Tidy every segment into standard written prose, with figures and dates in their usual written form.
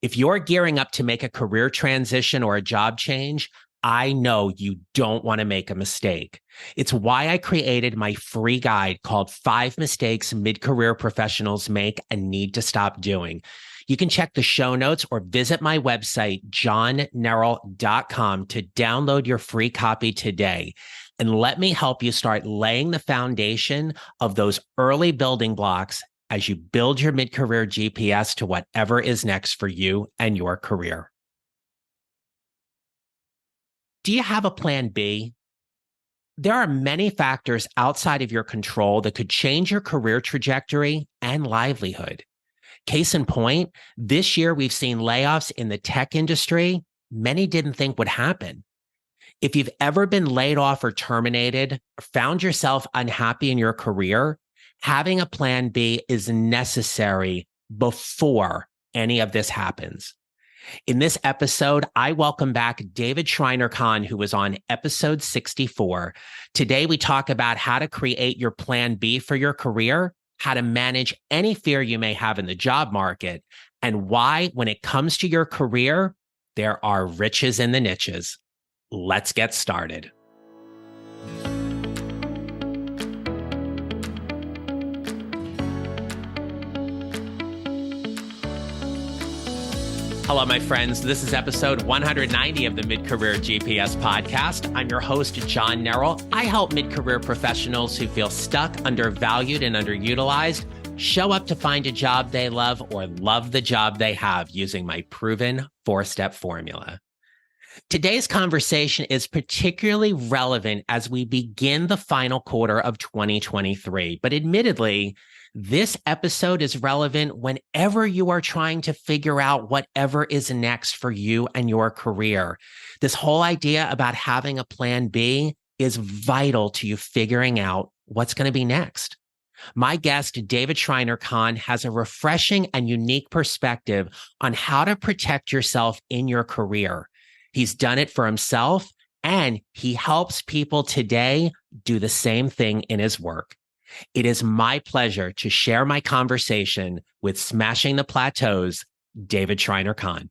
If you're gearing up to make a career transition or a job change, I know you don't want to make a mistake. It's why I created my free guide called 5 Mistakes Mid-Career Professionals Make and Need to Stop Doing. You can check the show notes or visit my website, johnneral.com, to download your free copy today. And let me help you start laying the foundation of those early building blocks as you build your mid-career GPS to whatever is next for you and your career. Do you have a plan B? There are many factors outside of your control that could change your career trajectory and livelihood. Case in point, this year we've seen layoffs in the tech industry many didn't think would happen. If you've ever been laid off or terminated, or found yourself unhappy in your career, having a plan B is necessary before any of this happens. In this episode, I welcome back David Shriner-Kahn, who was on episode 64. Today, we talk about how to create your plan B for your career, how to manage any fear you may have in the job market, and why, when it comes to your career, there are riches in the niches. Let's get started. Hello, my friends. This is episode 190 of the Mid-Career GPS podcast. I'm your host, John Neral. I help mid-career professionals who feel stuck, undervalued, and underutilized show up to find a job they love or love the job they have using my proven 4-step formula. Today's conversation is particularly relevant as we begin the final quarter of 2023, but admittedly, this episode is relevant whenever you are trying to figure out whatever is next for you and your career. This whole idea about having a plan B is vital to you figuring out what's going to be next. My guest, David Shriner-Kahn, has a refreshing and unique perspective on how to protect yourself in your career. He's done it for himself, and he helps people today do the same thing in his work. It is my pleasure to share my conversation with Smashing the Plateaus, David Shriner-Kahn.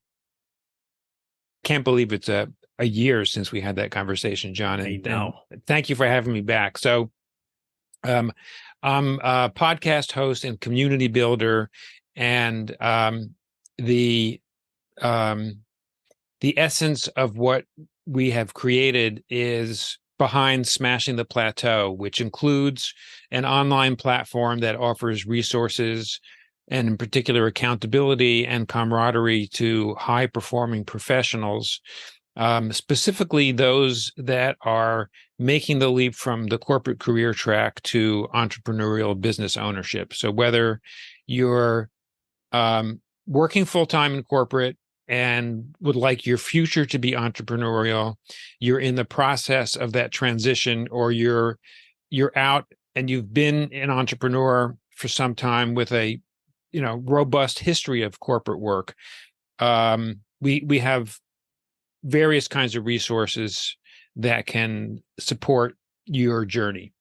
Can't believe it's a year since we had that conversation, John. I know. And thank you for having me back. So I'm a podcast host and community builder, and the essence of what we have created is behind Smashing the Plateau, which includes an online platform that offers resources and in particular accountability and camaraderie to high-performing professionals, specifically those that are making the leap from the corporate career track to entrepreneurial business ownership. So whether you're working full-time in corporate and would like your future to be entrepreneurial, you're in the process of that transition, or you're out and you've been an entrepreneur for some time with a robust history of corporate work, we have various kinds of resources that can support your journey.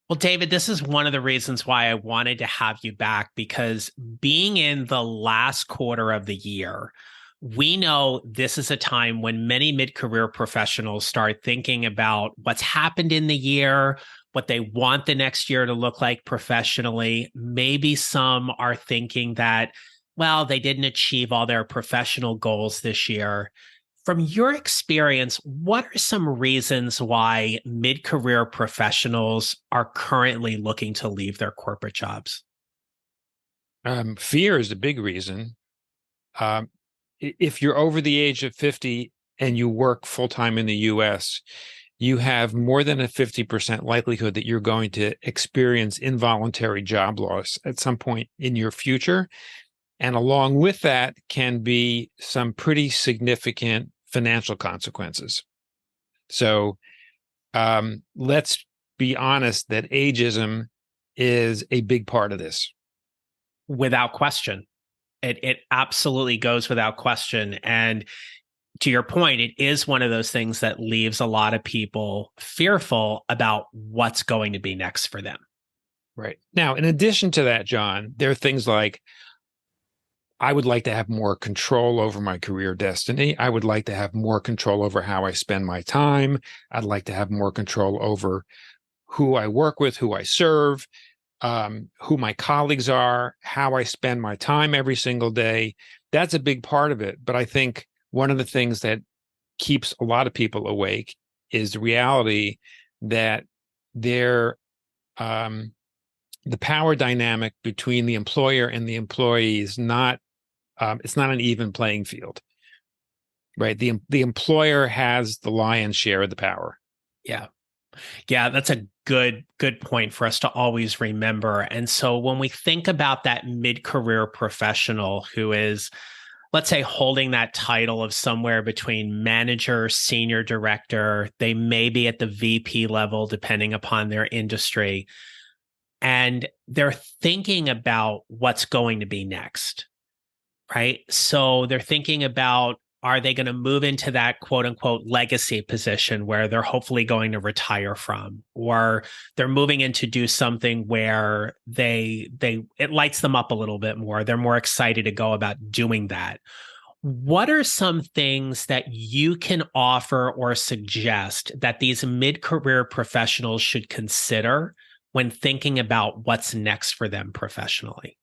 Well, David, this is one of the reasons why I wanted to have you back, because being in the last quarter of the year, we know this is a time when many mid-career professionals start thinking about what's happened in the year, what they want the next year to look like professionally. Maybe some are thinking that, well, they didn't achieve all their professional goals this year. From your experience, what are some reasons why mid-career professionals are currently looking to leave their corporate jobs? Fear is a big reason. If you're over the age of 50 and you work full-time in the US, you have more than a 50% likelihood that you're going to experience involuntary job loss at some point in your future. And along with that can be some pretty significant financial consequences. So let's be honest that ageism is a big part of this. Without question. It absolutely goes without question. And to your point, it is one of those things that leaves a lot of people fearful about what's going to be next for them. Right. Now, in addition to that, John, there are things like, I would like to have more control over my career destiny. I would like to have more control over how I spend my time. I'd like to have more control over who I work with, who I serve, who my colleagues are, how I spend my time every single day. That's a big part of it. But I think one of the things that keeps a lot of people awake is the reality that they're the power dynamic between the employer and the employee is not it's not an even playing field, right? The employer has the lion's share of the power. Yeah. Yeah, that's a good point for us to always remember. And so when we think about that mid-career professional who is, let's say, holding that title of somewhere between manager, senior director, they may be at the VP level, depending upon their industry, and they're thinking about what's going to be next, right? So they're thinking about, are they going to move into that quote unquote legacy position where they're hopefully going to retire from, or they're moving in to do something where it lights them up a little bit more. They're more excited to go about doing that. What are some things that you can offer or suggest that these mid-career professionals should consider when thinking about what's next for them professionally?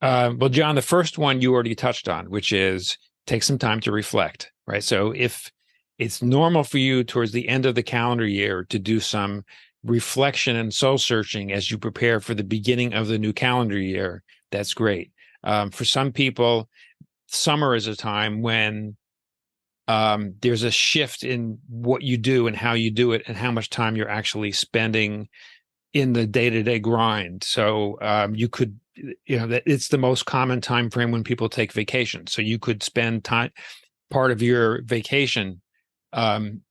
Well, John, the first one you already touched on, which is take some time to reflect, right? So if it's normal for you towards the end of the calendar year to do some reflection and soul searching as you prepare for the beginning of the new calendar year, that's great. For some people, summer is a time when there's a shift in what you do and how you do it and how much time you're actually spending in the day-to-day grind. So you could, that it's the most common time frame when people take vacation. So you could spend part of your vacation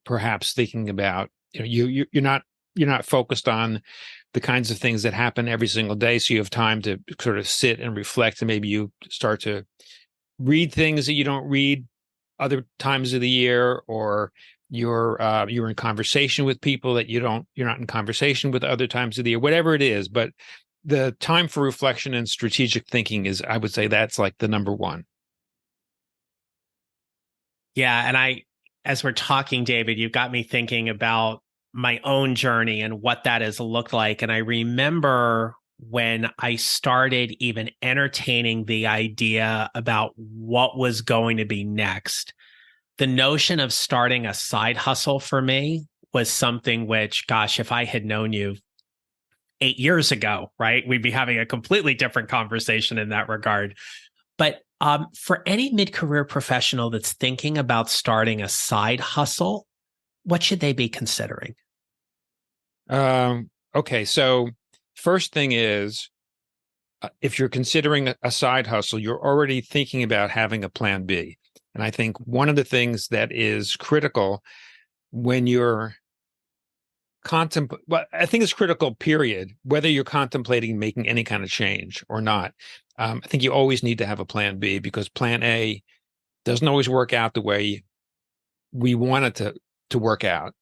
perhaps thinking about, you're not focused on the kinds of things that happen every single day. So you have time to sort of sit and reflect, and maybe you start to read things that you don't read other times of the year, or you're in conversation with people that you're not in conversation with other times of the year, whatever it is. But the time for reflection and strategic thinking is, I would say, that's like the number one. Yeah. And as we're talking, David, you've got me thinking about my own journey and what that has looked like. And I remember when I started even entertaining the idea about what was going to be next, the notion of starting a side hustle for me was something which, gosh, if I had known you 8 years ago, right, we'd be having a completely different conversation in that regard. But for any mid-career professional that's thinking about starting a side hustle, what should they be considering? Okay, so first thing is, if you're considering a side hustle, you're already thinking about having a plan B. And I think one of the things that is critical when you're well, I think it's critical, period, whether you're contemplating making any kind of change or not. I think you always need to have a plan B, because plan A doesn't always work out the way we want it to work out.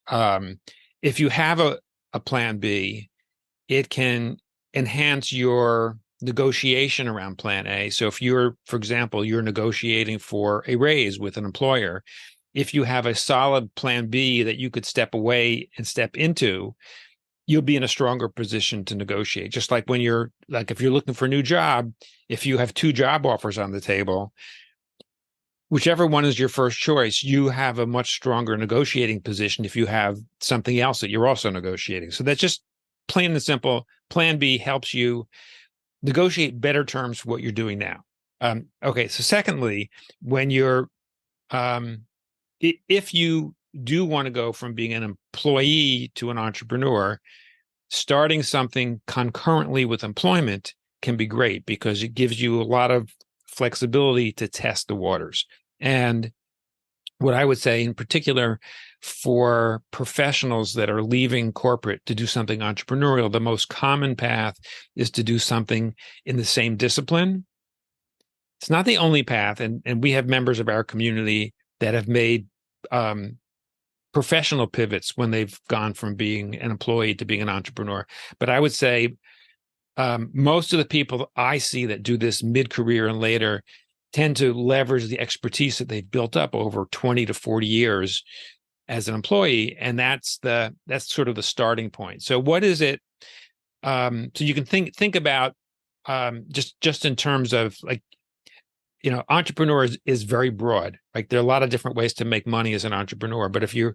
If you have a plan B, it can enhance your negotiation around plan A. So if for example, you're negotiating for a raise with an employer, if you have a solid plan B that you could step away and step into, you'll be in a stronger position to negotiate. Just like if you're looking for a new job, if you have 2 job offers on the table, whichever one is your first choice, you have a much stronger negotiating position if you have something else that you're also negotiating. So that's just plain and simple. Plan B helps you negotiate better terms for what you're doing now. Okay, so secondly, when if you do want to go from being an employee to an entrepreneur, starting something concurrently with employment can be great, because it gives you a lot of flexibility to test the waters. And what I would say in particular for professionals that are leaving corporate to do something entrepreneurial, the most common path is to do something in the same discipline. It's not the only path. And we have members of our community that have made professional pivots when they've gone from being an employee to being an entrepreneur. But I would say most of the people I see that do this mid-career and later, tend to leverage the expertise that they've built up over 20 to 40 years as an employee, and that's sort of the starting point. So what is it? So you can think about just in terms of like, entrepreneur is very broad. Like there are a lot of different ways to make money as an entrepreneur. But if you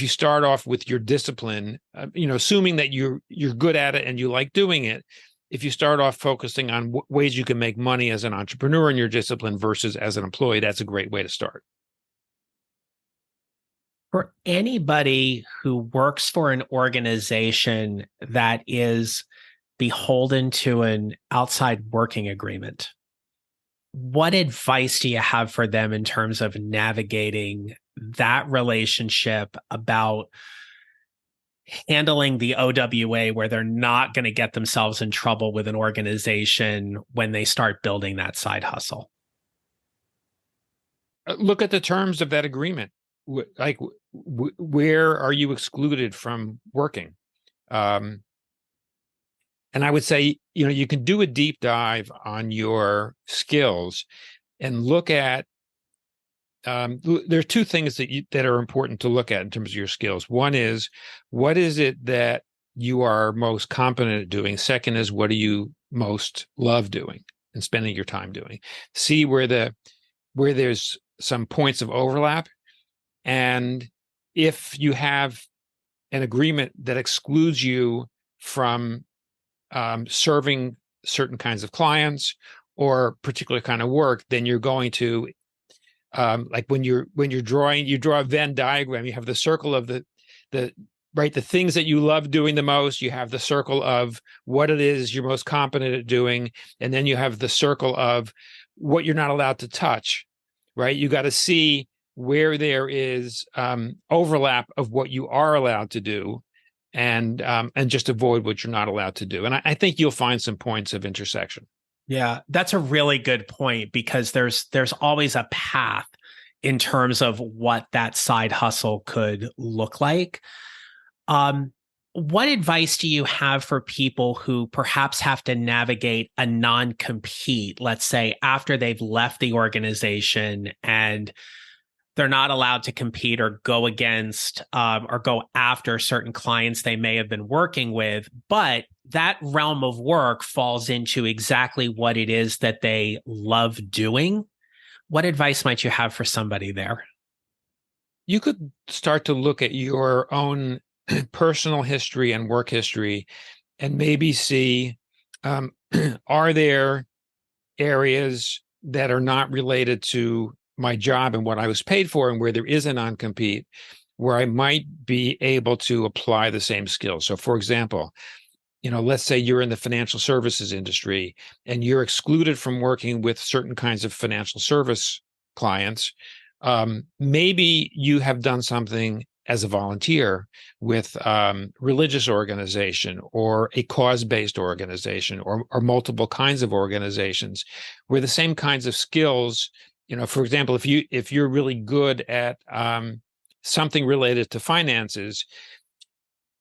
start off with your discipline, assuming that you're good at it and you like doing it, if you start off focusing on ways you can make money as an entrepreneur in your discipline versus as an employee, that's a great way to start. For anybody who works for an organization that is beholden to an outside working agreement, what advice do you have for them in terms of navigating that relationship, about handling the OWA where they're not going to get themselves in trouble with an organization when they start building that side hustle? Look at the terms of that agreement. Like, where are you excluded from working? And I would say, you can do a deep dive on your skills and look at, there are two things that are important to look at in terms of your skills. One is, what is it that you are most competent at doing? Second is, what do you most love doing and spending your time doing? See where there's some points of overlap. And if you have an agreement that excludes you from serving certain kinds of clients or particular kind of work, then you're going to, like when you draw a Venn diagram, you have the circle of the things that you love doing the most. You have the circle of what it is you're most competent at doing. And then you have the circle of what you're not allowed to touch, right? You got to see where there is overlap of what you are allowed to do, and just avoid what you're not allowed to do. And I think you'll find some points of intersection. Yeah, that's a really good point, because there's always a path in terms of what that side hustle could look like. What advice do you have for people who perhaps have to navigate a non-compete, let's say after they've left the organization and they're not allowed to compete or go against or go after certain clients they may have been working with, but that realm of work falls into exactly what it is that they love doing? What advice might you have for somebody there? You could start to look at your own personal history and work history and maybe see, are there areas that are not related to my job and what I was paid for, and where there is a non-compete, where I might be able to apply the same skills. So for example, let's say you're in the financial services industry and you're excluded from working with certain kinds of financial service clients. Maybe you have done something as a volunteer with religious organization or a cause-based organization or multiple kinds of organizations where the same kinds of skills, for example, if you're really good at something related to finances,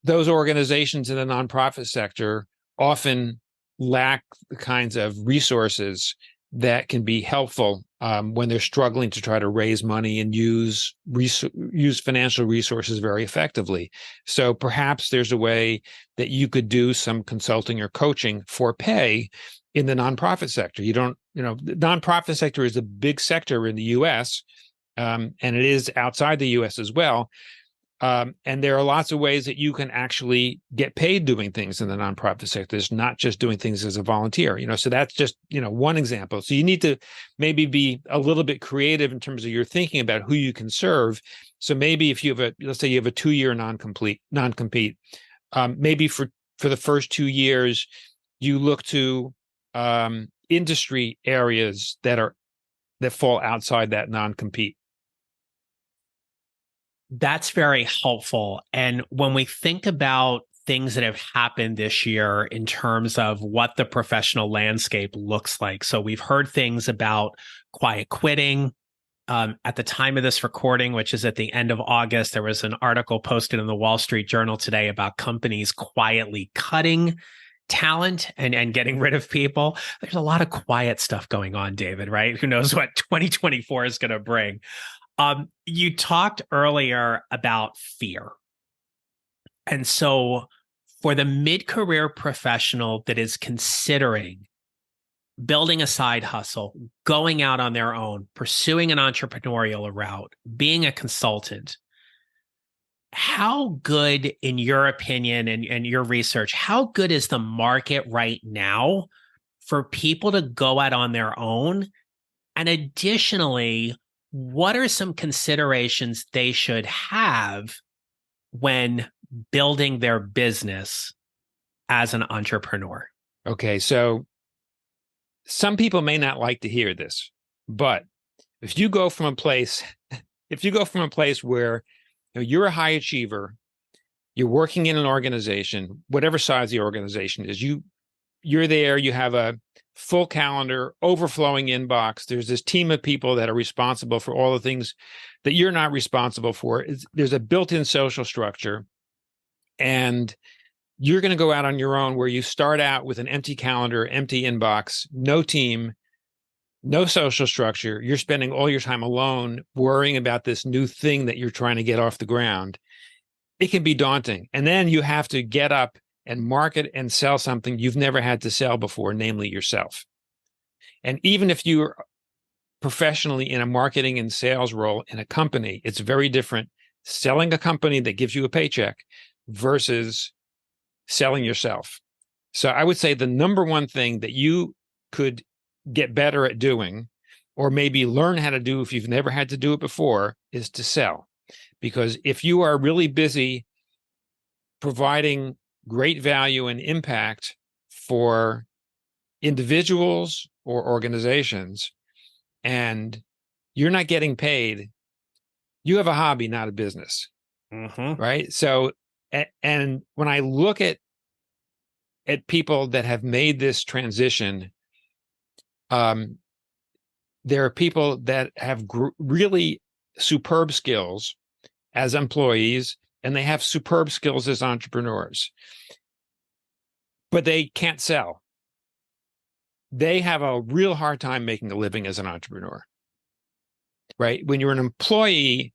those organizations in the nonprofit sector often lack the kinds of resources that can be helpful when they're struggling to try to raise money and use financial resources very effectively. So perhaps there's a way that you could do some consulting or coaching for pay in the nonprofit sector. The nonprofit sector is a big sector in the U.S., and it is outside the U.S. as well. And there are lots of ways that you can actually get paid doing things in the nonprofit sector. It's not just doing things as a volunteer, so that's just, one example. So you need to maybe be a little bit creative in terms of your thinking about who you can serve. So maybe if you have let's say you have a 2-year non-compete, maybe for the first 2 years, you look to industry areas that fall outside that non-compete. That's very helpful. And when we think about things that have happened this year in terms of what the professional landscape looks like, so we've heard things about quiet quitting. At the time of this recording, which is at the end of August, there was an article posted in the Wall Street Journal today about companies quietly cutting talent and getting rid of people, there's a lot of quiet stuff going on, David, right? Who knows what 2024 is going to bring? You talked earlier about fear. And so for the mid-career professional that is considering building a side hustle, going out on their own, pursuing an entrepreneurial route, being a consultant, how good, in your opinion and your research, how good is the market right now for people to go out on their own? And additionally, what are some considerations they should have when building their business as an entrepreneur? Okay, so some people may not like to hear this, but if you go from a place where you're a high achiever, you're working in an organization, whatever size the organization is, you're there, you have a full calendar, overflowing inbox. There's this team of people that are responsible for all the things that you're not responsible for. There's a built-in social structure, and you're going to go out on your own where you start out with an empty calendar, empty inbox, no team, no social structure. You're spending all your time alone worrying about this new thing that you're trying to get off the ground. It can be daunting. And then you have to get up and market and sell something you've never had to sell before, namely yourself. And even if you're professionally in a marketing and sales role in a company, it's very different selling a company that gives you a paycheck versus selling yourself. So I would say the number one thing that you could get better at doing, or maybe learn how to do if you've never had to do it before, is to sell. Because if you are really busy providing great value and impact for individuals or organizations, and you're not getting paid, you have a hobby, not a business. Right? So, and when I look at people that have made this transition, there are people that have really superb skills as employees, and they have superb skills as entrepreneurs, but they can't sell. They have a real hard time making a living as an entrepreneur, right? When you're an employee,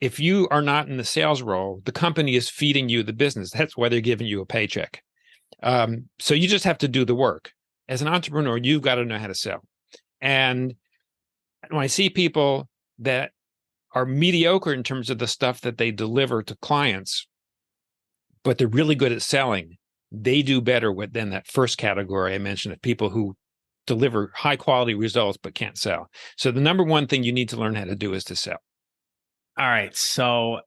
if you are not in the sales role, the company is feeding you the business. That's why they're giving you a paycheck. So you just have to do the work. As an entrepreneur, you've got to know how to sell. And when I see people that are mediocre in terms of the stuff that they deliver to clients, but they're really good at selling, they do better than that first category I mentioned of people who deliver high quality results but can't sell. So the number one thing you need to learn how to do is to sell. All right. So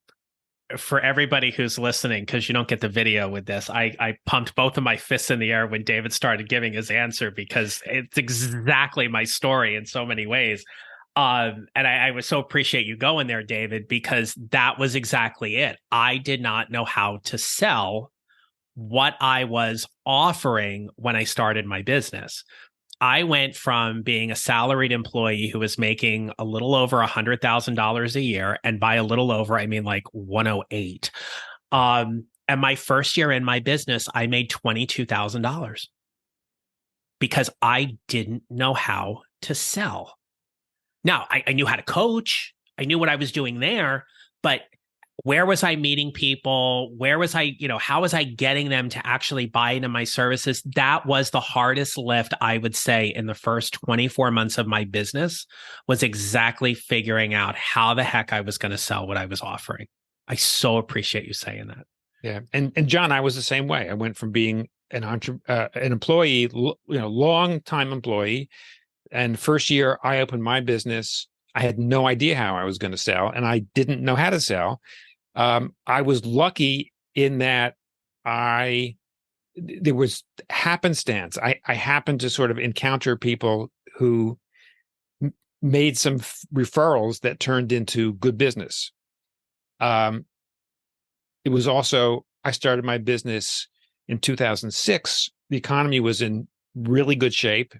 for everybody who's listening, because you don't get the video with this, I pumped both of my fists in the air when David started giving his answer, because it's exactly my story in so many ways. And I was so appreciate you going there, David, because that was exactly it. I did not know how to sell what I was offering when I started my business. I went from being a salaried employee who was making a little over $100,000 a year. And by a little over, I mean like 108. And my first year in my business, I made $22,000 because I didn't know how to sell. Now, I knew how to coach. I knew what I was doing there, but where was I meeting people? Where was I, how was I getting them to actually buy into my services? That was the hardest lift, I would say, in the first 24 months of my business, was exactly figuring out how the heck I was going to sell what I was offering. I so appreciate you saying that. Yeah. And John, I was the same way. I went from being an employee, long time employee. And first year I opened my business, I had no idea how I was going to sell, and I didn't know how to sell. I was lucky in that there was happenstance. I happened to sort of encounter people who made some referrals that turned into good business. It was also, I started my business in 2006. The economy was in really good shape.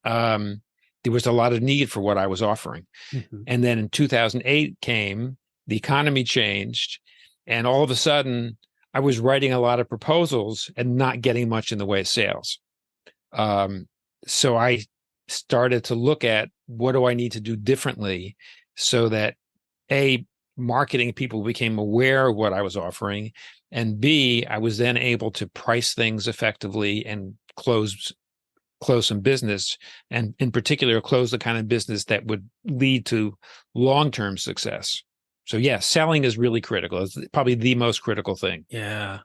There was a lot of need for what I was offering. Mm-hmm. And then in 2008 came, the economy changed, and all of a sudden I was writing a lot of proposals and not getting much in the way of sales. So I started to look at what do I need to do differently so that A, marketing people became aware of what I was offering, and B, I was then able to price things effectively and close some business, and in particular, close the kind of business that would lead to long-term success. So yeah, selling is really critical. It's probably the most critical thing. Yeah.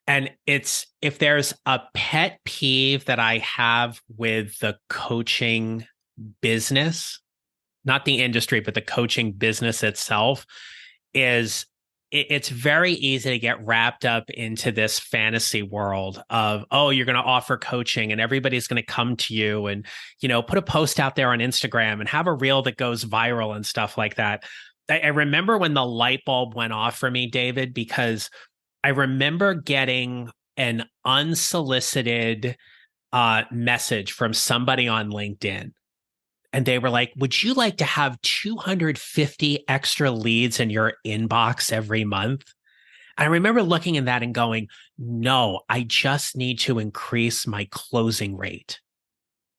And it's, if there's a pet peeve that I have with the coaching business, not the industry, but the coaching business itself, is it's very easy to get wrapped up into this fantasy world of, oh, you're going to offer coaching and everybody's going to come to you and, put a post out there on Instagram and have a reel that goes viral and stuff like that. I remember when the light bulb went off for me, David, because I remember getting an unsolicited message from somebody on LinkedIn. And they were like, would you like to have 250 extra leads in your inbox every month? And I remember looking at that and going, no, I just need to increase my closing rate.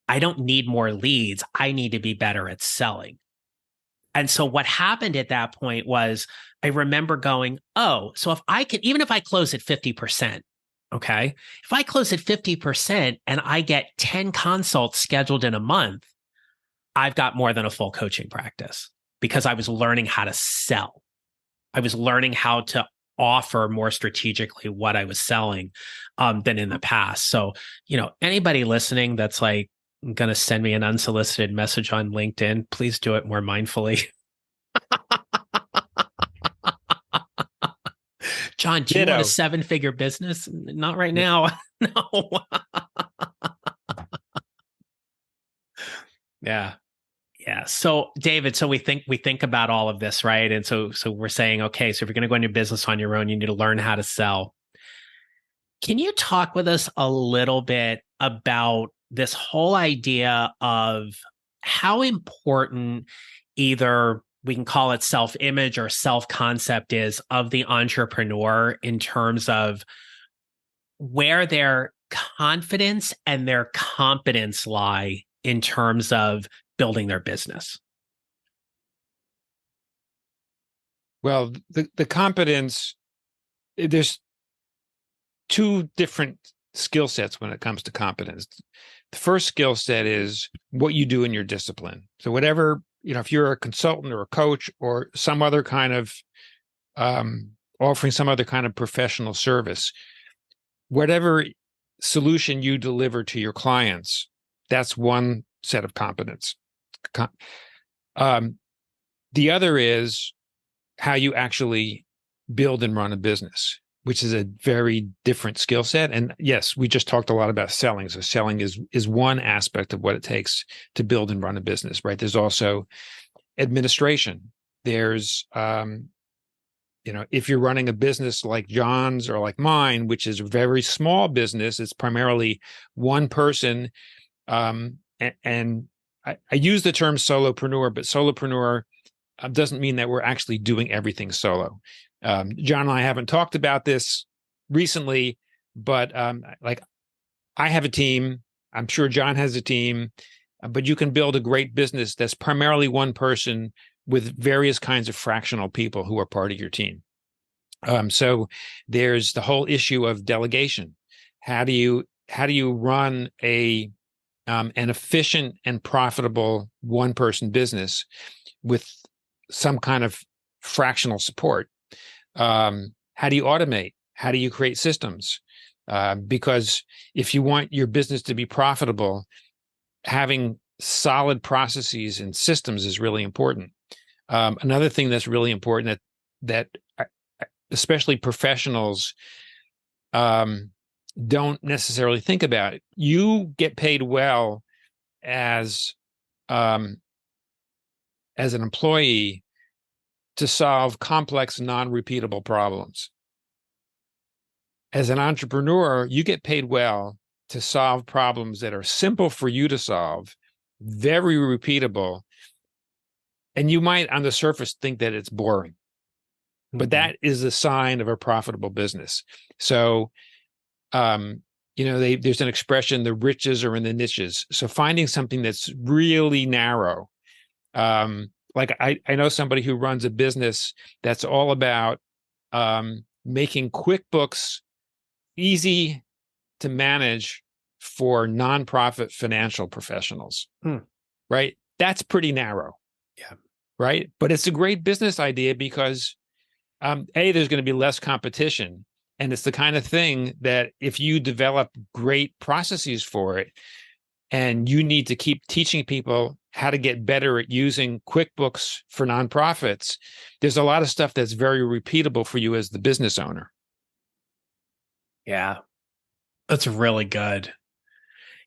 I don't need more leads. I need to be better at selling. And so what happened at that point was I remember going, oh, so if I can, even if I close at 50%, okay, if I close at 50% and I get 10 consults scheduled in a month, I've got more than a full coaching practice because I was learning how to sell. I was learning how to offer more strategically what I was selling than in the past. So, anybody listening that's like going to send me an unsolicited message on LinkedIn, please do it more mindfully. John, do you want a 7-figure business? Not right now. No. Yeah. Yeah. So David, so we think about all of this, right? And so we're saying, okay, so if you're going to go into business on your own, you need to learn how to sell. Can you talk with us a little bit about this whole idea of how important either we can call it self-image or self-concept is of the entrepreneur in terms of where their confidence and their competence lie in terms of building their business? Well, the competence, there's two different skill sets when it comes to competence. The first skill set is what you do in your discipline. So whatever, if you're a consultant or a coach or some other kind of offering some other kind of professional service, whatever solution you deliver to your clients, that's one set of competence. The other is how you actually build and run a business, which is a very different skill set. And yes, we just talked a lot about selling. So selling is one aspect of what it takes to build and run a business, right? There's also administration. There's, if you're running a business like John's or like mine, which is a very small business, it's primarily one person. And I use the term solopreneur, but solopreneur doesn't mean that we're actually doing everything solo. John and I haven't talked about this recently, but like I have a team. I'm sure John has a team, but you can build a great business that's primarily one person with various kinds of fractional people who are part of your team. So there's the whole issue of delegation. How do you run an efficient and profitable one-person business with some kind of fractional support? How do you automate? How do you create systems? Because if you want your business to be profitable, having solid processes and systems is really important. Another thing that's really important that especially professionals don't necessarily think about it. You get paid well as an employee to solve complex, non-repeatable problems. As an entrepreneur, you get paid well to solve problems that are simple for you to solve, very repeatable, and you might on the surface think that it's boring. but that is a sign of a profitable business. So, there's an expression, the riches are in the niches. So finding something that's really narrow. Like I know somebody who runs a business that's all about making QuickBooks easy to manage for nonprofit financial professionals, right? That's pretty narrow. Yeah. Right. But it's a great business idea because there's going to be less competition. And it's the kind of thing that if you develop great processes for it, and you need to keep teaching people how to get better at using QuickBooks for nonprofits, there's a lot of stuff that's very repeatable for you as the business owner. Yeah, that's really good.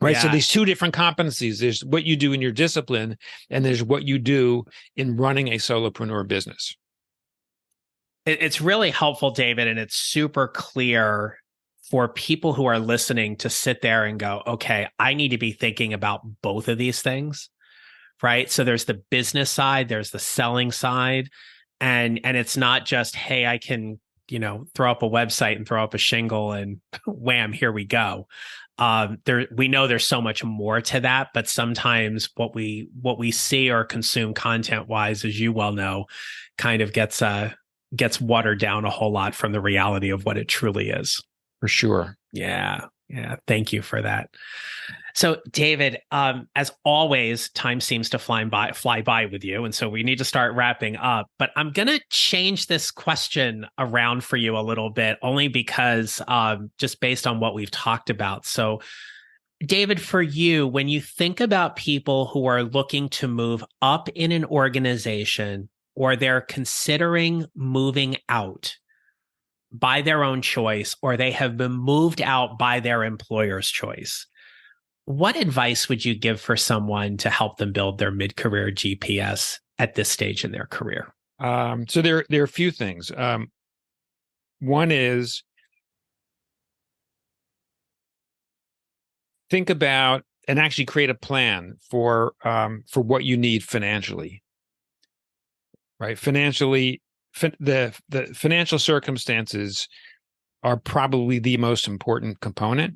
Right. Yeah. So there's two different competencies. There's what you do in your discipline, and there's what you do in running a solopreneur business. It's really helpful, David, and it's super clear for people who are listening to sit there and go, okay, I need to be thinking about both of these things, right? So there's the business side, there's the selling side, and it's not just, hey, I can, throw up a website and throw up a shingle and wham, here we go. We know there's so much more to that, but sometimes what we see or consume content wise, as you well know, kind of gets watered down a whole lot from the reality of what it truly is. For sure. Yeah. Thank you for that. So, David, as always, time seems to fly by with you. And so we need to start wrapping up. But I'm going to change this question around for you a little bit, only because just based on what we've talked about. So, David, for you, when you think about people who are looking to move up in an organization, or they're considering moving out by their own choice, or they have been moved out by their employer's choice, what advice would you give for someone to help them build their mid-career GPS at this stage in their career? So there are a few things. One is think about and actually create a plan for what you need financially. Right, financially, the financial circumstances are probably the most important component.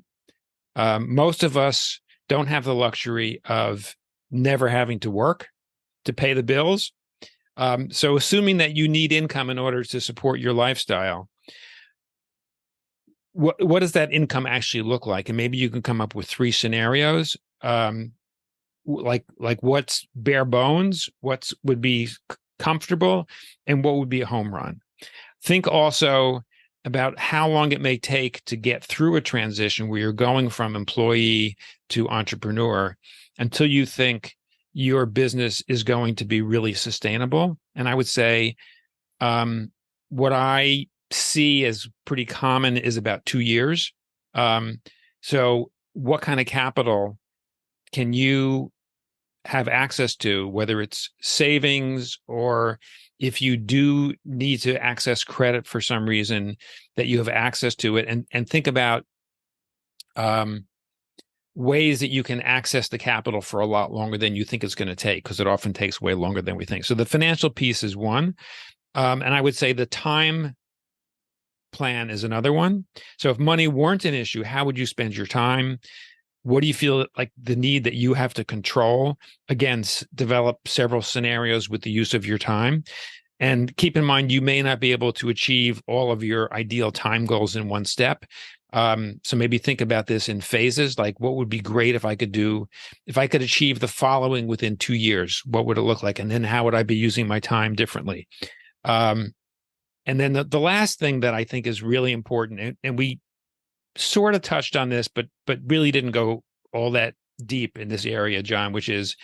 Most of us don't have the luxury of never having to work to pay the bills. So assuming that you need income in order to support your lifestyle, what does that income actually look like? And maybe you can come up with 3 scenarios. Like what's bare bones, would be comfortable, and what would be a home run. Think also about how long it may take to get through a transition where you're going from employee to entrepreneur until you think your business is going to be really sustainable. And I would say what I see as pretty common is about 2 years. So what kind of capital can you have access to, whether it's savings, or if you do need to access credit for some reason, that you have access to it, and think about ways that you can access the capital for a lot longer than you think it's going to take, because it often takes way longer than we think. So the financial piece is one. And I would say the time plan is another one. So if money weren't an issue, how would you spend your time? What do you feel like the need that you have to control? Again, develop several scenarios with the use of your time. And keep in mind, you may not be able to achieve all of your ideal time goals in one step. So maybe think about this in phases, like what would be great if I could achieve the following within 2 years, what would it look like? And then how would I be using my time differently? And then the last thing that I think is really important, and we sort of touched on this, but really didn't go all that deep in this area, John, which is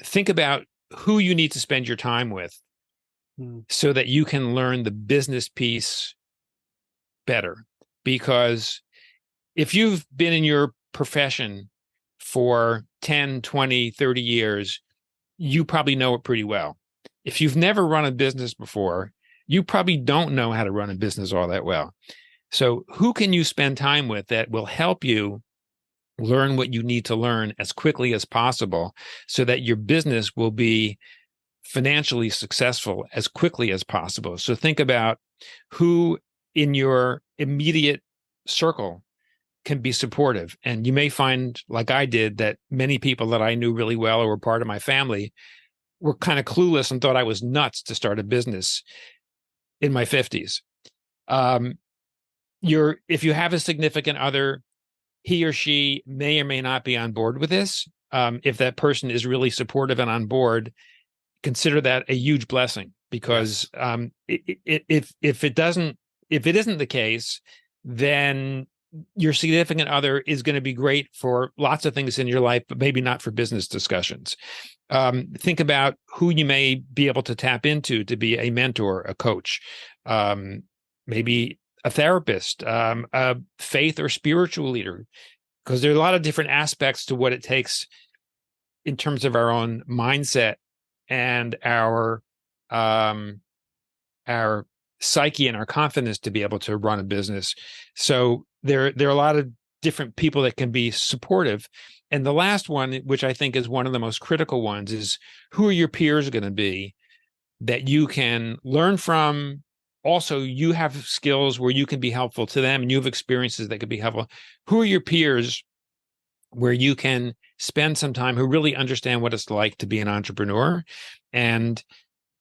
think about who you need to spend your time with so that you can learn the business piece better. Because if you've been in your profession for 10, 20, 30 years, you probably know it pretty well. If you've never run a business before, you probably don't know how to run a business all that well. So who can you spend time with that will help you learn what you need to learn as quickly as possible so that your business will be financially successful as quickly as possible. So think about who in your immediate circle can be supportive. And you may find, like I did, that many people that I knew really well or were part of my family were kind of clueless and thought I was nuts to start a business in my 50s. If you have a significant other, he or she may or may not be on board with this. If that person is really supportive and on board, consider that a huge blessing, because if it isn't the case, then your significant other is going to be great for lots of things in your life, but maybe not for business discussions. Think about who you may be able to tap into to be a mentor, a coach, maybe a therapist, a faith or spiritual leader, because there are a lot of different aspects to what it takes in terms of our own mindset and our psyche and our confidence to be able to run a business. So there are a lot of different people that can be supportive. And the last one, which I think is one of the most critical ones, is who are your peers going to be that you can learn from? Also, you have skills where you can be helpful to them, and you have experiences that could be helpful. Who are your peers where you can spend some time, who really understand what it's like to be an entrepreneur? And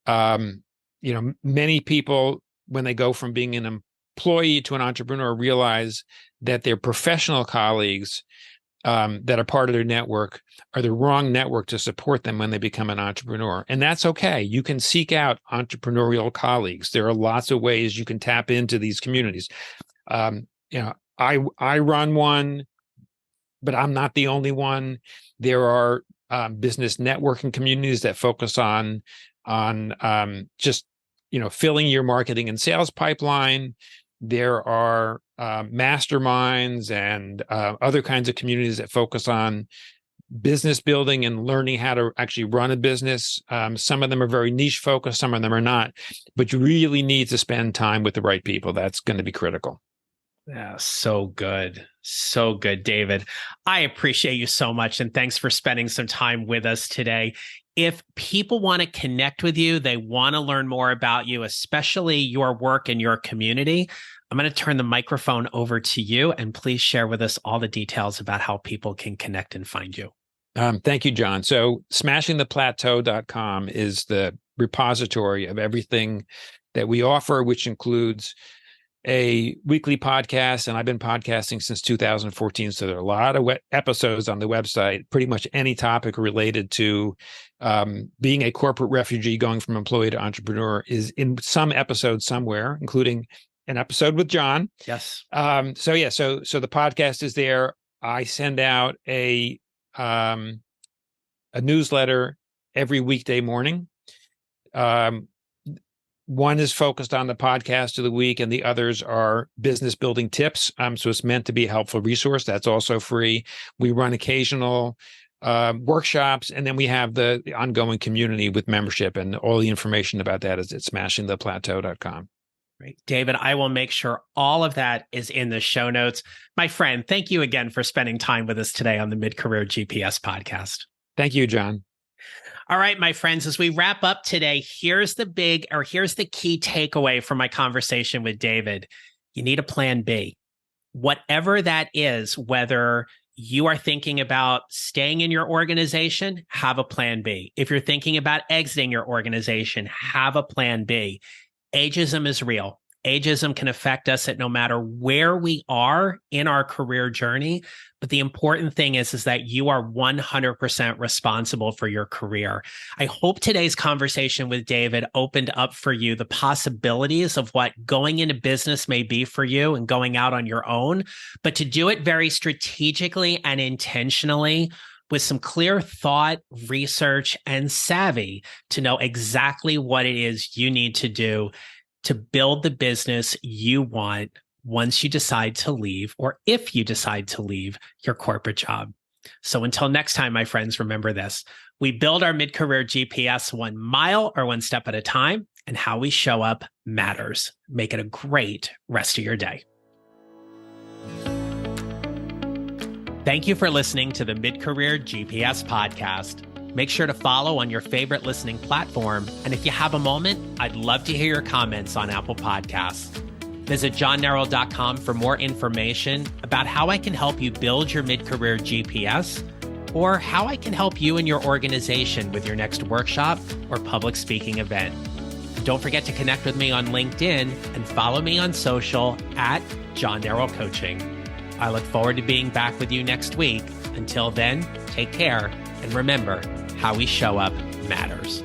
many people, when they go from being an employee to an entrepreneur, realize that their professional colleagues that are part of their network are the wrong network to support them when they become an entrepreneur. And that's okay. You can seek out entrepreneurial colleagues. There are lots of ways you can tap into these communities. I run one, but I'm not the only one. There are business networking communities that focus on just filling your marketing and sales pipeline. There are masterminds and other kinds of communities that focus on business building and learning how to actually run a business. Some of them are very niche focused, some of them are not, but you really need to spend time with the right people. That's going to be critical. Yeah, so good. So good, David. I appreciate you so much. And thanks for spending some time with us today. If people want to connect with you, they want to learn more about you, especially your work in your community, I'm going to turn the microphone over to you, and please share with us all the details about how people can connect and find you. Thank you, John. So smashingtheplateau.com is the repository of everything that we offer, which includes a weekly podcast, and I've been podcasting since 2014. So there are a lot of episodes on the website, pretty much any topic related to being a corporate refugee, going from employee to entrepreneur is in some episode somewhere, including an episode with John. Yes. So the podcast is there. I send out a newsletter every weekday morning. One is focused on the podcast of the week, and the others are business building tips. So it's meant to be a helpful resource. That's also free. We run occasional workshops, and then we have the ongoing community with membership, and all the information about that is at smashingtheplateau.com. Great. David, I will make sure all of that is in the show notes. My friend, thank you again for spending time with us today on the Mid-Career GPS podcast. Thank you, John. All right, my friends, as we wrap up today, here's the key takeaway from my conversation with David. You need a plan B. Whatever that is, whether you are thinking about staying in your organization, have a plan B. If you're thinking about exiting your organization, have a plan B. Ageism is real. Ageism can affect us at no matter where we are in our career journey. But the important thing is that you are 100% responsible for your career. I hope today's conversation with David opened up for you the possibilities of what going into business may be for you and going out on your own, but to do it very strategically and intentionally with some clear thought, research, and savvy to know exactly what it is you need to do to build the business you want once you decide to leave, or if you decide to leave your corporate job. So until next time, my friends, remember this. We build our mid-career GPS 1 mile or 1 step at a time, and how we show up matters. Make it a great rest of your day. Thank you for listening to the Mid-Career GPS podcast. Make sure to follow on your favorite listening platform. And if you have a moment, I'd love to hear your comments on Apple Podcasts. Visit johnnerrell.com for more information about how I can help you build your mid-career GPS, or how I can help you and your organization with your next workshop or public speaking event. Don't forget to connect with me on LinkedIn and follow me on social at John Nerrell Coaching. I look forward to being back with you next week. Until then, take care, and remember, how we show up matters.